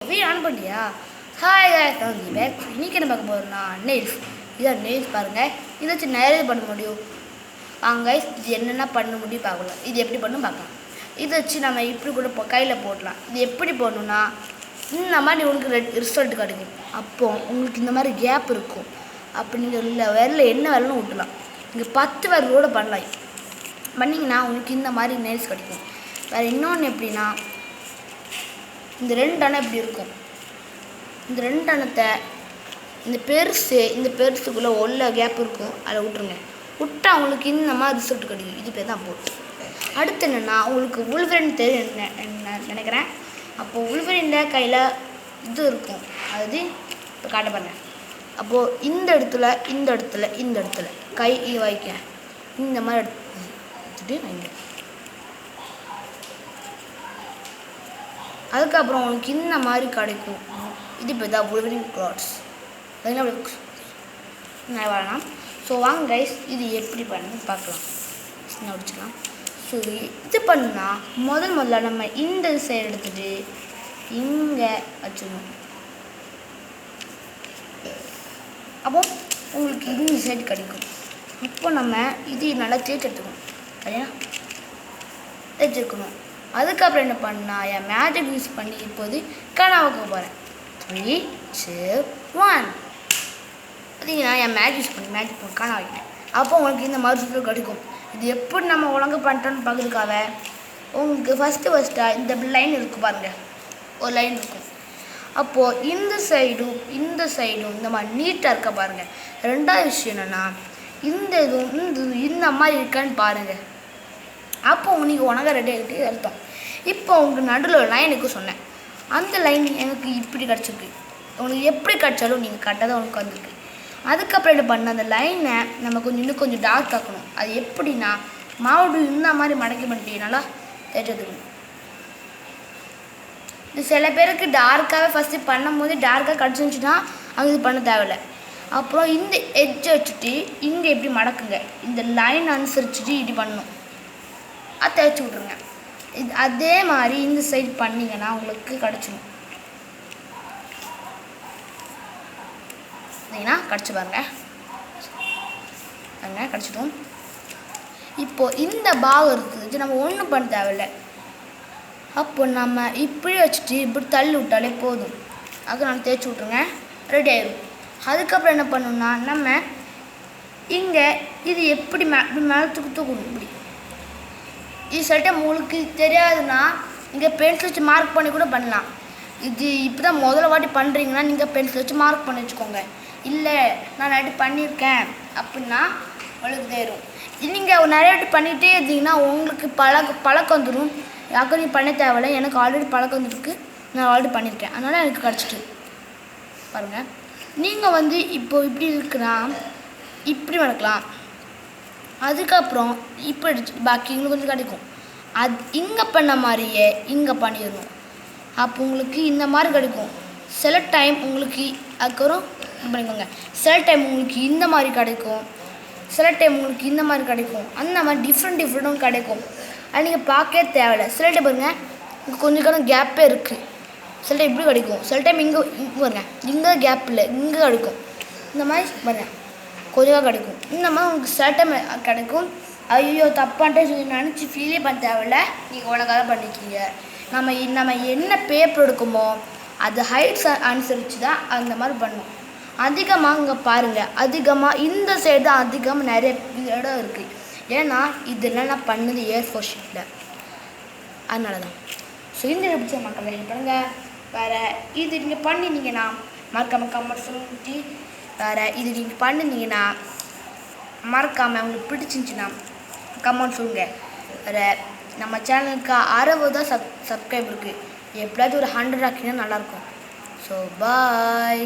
On பண்ணியா? Hi guys, நான் தீபக். இன்னைக்கு என்ன பார்க்க போகிறோம்னா நெயில்ஸ். இதான் நெயில்ஸ் பாருங்கள். இதை வச்சு நிறைய பண்ண முடியும். வாங்க guys, இது என்னென்ன பண்ண முடியும் பார்க்கலாம். இது எப்படி பண்ணணும் பார்க்கலாம். இதை வச்சு நம்ம இப்படி கூட கையில் போடலாம். இது எப்படி போடணுன்னா இந்த மாதிரி உங்களுக்கு ரிசல்ட் கிடைக்கும். அப்போது உங்களுக்கு இந்த மாதிரி கேப் இருக்கும். அப்போ நீங்கள் இல்லை விரல என்ன வேலைன்னு விட்டுலாம். நீங்கள் 10 விரலோடு பண்ணலாம். பண்ணிங்கன்னா உங்களுக்கு இந்த மாதிரி நெயில்ஸ் கிடைக்கும். வேறு இன்னொன்று எப்படின்னா இந்த 2 அணை இப்படி இருக்கும். இந்த 2 அணத்தை இந்த பெருசுக்குள்ளே உள்ள கேப் இருக்கும், அதில் விட்டுருங்க. விட்டால் உங்களுக்கு இந்த மாதிரி ரிசல்ட் கிடைக்கும். இது பேர் தான் போட்டு. அடுத்து என்னென்னா உங்களுக்கு உள்வரின் தெரியும் என்ன நினைக்கிறேன். அப்போது உள்வரின் கையில் இது இருக்கும். அதாவது இப்போ காட்ட பாருங்க. அப்போது இந்த இடத்துல கை வைக்க இந்த மாதிரி எடுத்துட்டு வைங்க. அதுக்கப்புறம் உங்களுக்கு இந்த மாதிரி கிடைக்கும். இது இப்போ தான் உள்வரின் க்ளாத்ஸ் நான் வரலாம். ஸோ வாங்க கைஸ், இது எப்படி பண்ணணும் பார்க்கலாம். வச்சுக்கலாம். ஸோ இது பண்ணால் முதல்ல நம்ம இந்த சைடு எடுத்துகிட்டு இங்கே வச்சிடணும். அப்போ உங்களுக்கு இந்த சைடு கிடைக்கும். இப்போ நம்ம இது நல்லா தேய்ச்சி எடுத்துக்கணும். சரியா? தேய்ச்சிருக்கணும். அதுக்கப்புறம் என்ன பண்ணால் என் மேஜிக் யூஸ் பண்ணி இப்போது கனவுக்கு போகிறேன். 3, 2, 1 பார்த்தீங்கன்னா என் மேஜிக் பண்ணி கனவு வைக்கிறேன். அப்போ உங்களுக்கு இந்த மாதிரி சுற்று கிடைக்கும். இது எப்படி நம்ம ஒழுங்கு பண்ணிட்டோன்னு பார்க்குறதுக்காக உங்களுக்கு ஃபஸ்ட்டாக இந்த லைன் இருக்குது பாருங்கள். ஒரு லைன் இருக்கும். அப்போது இந்த சைடும் இந்த மாதிரி நீட்டாக இருக்க பாருங்கள். ரெண்டாவது விஷயம் என்னென்னா இந்த மாதிரி இருக்கான்னு பாருங்கள். அப்போ நீங்கள் உனக்கு ரெடி ஆகிட்டு அர்த்தம். இப்போ உங்களுக்கு நடுவில் லைனுக்கு சொன்னேன். அந்த லைன் எனக்கு இப்படி கிடச்சிருக்கு. உங்களுக்கு எப்படி கிடச்சாலும் நீங்கள் கரெக்டாக தான் உனக்கு வந்திருக்கு. அதுக்கப்புறம் என்ன பண்ண அந்த லைனை நம்ம இன்னும் கொஞ்சம் டார்க் ஆக்கணும். அது எப்படின்னா மாவுடு இந்த மாதிரி மடக்கி பண்ணிட்டு நல்லா தேய்ச்சதுக்கணும். இது சில பேருக்கு டார்க்காகவே ஃபஸ்ட்டு பண்ணும்போது டார்க்காக கிடச்சிருந்துச்சுன்னா அவங்க இது பண்ண தேவையில்லை. அப்புறம் இந்த எட்ஜை வச்சுட்டு இங்கே எப்படி மடக்குங்க. இந்த லைன் அனுசரிச்சுட்டு இப்படி பண்ணணும். அதை தேய்ச்சி விட்ருங்க. இது அதே மாதிரி இந்த சைடு பண்ணிங்கன்னா உங்களுக்கு கிடச்சிடும். கிடச்சி பாருங்க. கிடச்சிட்டோம். இப்போது இந்த பாகம் இருக்குது, நம்ம ஒன்றும் பண்ண தேவையில்லை. அப்போ நம்ம இப்படி வச்சுட்டு இப்படி தள்ளி விட்டாலே போதும். அது நான் தேய்ச்சி விட்ருங்க, ரெடி ஆயிடும். அதுக்கப்புறம் என்ன பண்ணணும்னா நம்ம இங்கே இது எப்படி மேலே தூக்கணும். இப்படி இது சொல்லிட்டு உங்களுக்கு தெரியாதுன்னா நீங்கள் பென்சில் வச்சு மார்க் பண்ணி கூட பண்ணலாம். இது இப்போ தான் முதல்ல வாட்டி பண்ணுறீங்கன்னா நீங்கள் பென்சில் வச்சு மார்க் பண்ணி வச்சுக்கோங்க. இல்லை நான் நைட்டு பண்ணியிருக்கேன் அப்படின்னா உங்களுக்கு தெரியும். நீங்கள் நிறைய வாட்டி பண்ணிகிட்டே இருந்தீங்கன்னா உங்களுக்கு பழக்கம் வந்துடும். யாருக்கும் நீ பண்ண தேவையில்லை. எனக்கு ஆல்ரெடி பழக்கம் வந்துருக்கு. நான் ஆல்ரெடி பண்ணியிருக்கேன். அதனால் எனக்கு கிடச்சிட்டு பாருங்கள். நீங்கள் இப்போது இப்படி இருக்குன்னா இப்படி வளர்க்கலாம். அதுக்கப்புறம் இப்போ அடிச்சுட்டு பாக்கி எங்களுக்கு கொஞ்சம் கிடைக்கும். அது இங்கே பண்ண மாதிரியே இங்கே பண்ணிடணும். அப்போ உங்களுக்கு இந்த மாதிரி கிடைக்கும். சில டைம் உங்களுக்கு அதுக்கப்புறம் பண்ணிக்கோங்க. சில டைம் உங்களுக்கு இந்த மாதிரி கிடைக்கும், சில டைம் உங்களுக்கு இந்த மாதிரி கிடைக்கும். அந்த மாதிரி டிஃப்ரெண்ட்டும் கிடைக்கும். அது நீங்கள் பார்க்கவே தேவையில்லை. சில டைம் பாருங்கள் இங்கே கொஞ்சம் கேப்பே இருக்குது. சில டைம் இப்படி கிடைக்கும். சில டைம் இங்கே பாருங்க இங்கே கேப் இல்லை, இங்கே கிடைக்கும். இந்த மாதிரி பாருங்கள் கொஞ்சம் கிடைக்கும். இந்த மாதிரி உங்களுக்கு சில டைம் கிடைக்கும். ஐயோ தப்பான்ட்டே சொல்லி நினச்சி ஃபீலே பண்ண தேவையில்லை. நீங்கள் உனக்காக பண்ணிக்கிங்க. நம்ம என்ன பேப்பர் எடுக்குமோ அது ஹைட்ஸ் அனுசரித்து தான் அந்த மாதிரி பண்ணும். அதிகமாக இங்கே பாருங்கள், அதிகமாக இந்த சைடு தான் அதிகமாக நிறைய இடம் இருக்குது. ஏன்னா இதெல்லாம் நான் பண்ணது ஏர்ஃபோர்ஸ் ஷீட்டில், அதனால தான். ஸோ இந்த பிடிச்ச மக்கள் ரெடி பண்ணுங்கள். வேறு இது நீங்கள் பண்ணினீங்கன்னா மறக்காமல் கமெண்ட் சொல்லி. வேறு இது நீங்கள் பண்ணினீங்கன்னா மறக்காமல் உங்களுக்கு பிடிச்சிருந்துச்சின்னா கமெண்ட் சொல்லுங்கள். வேறு நம்ம சேனலுக்கு 60 தான் சப்ஸ்கிரைப் இருக்குது. எப்படியாச்சும் ஒரு 100 ஆக்கினா நல்லாயிருக்கும். So bye.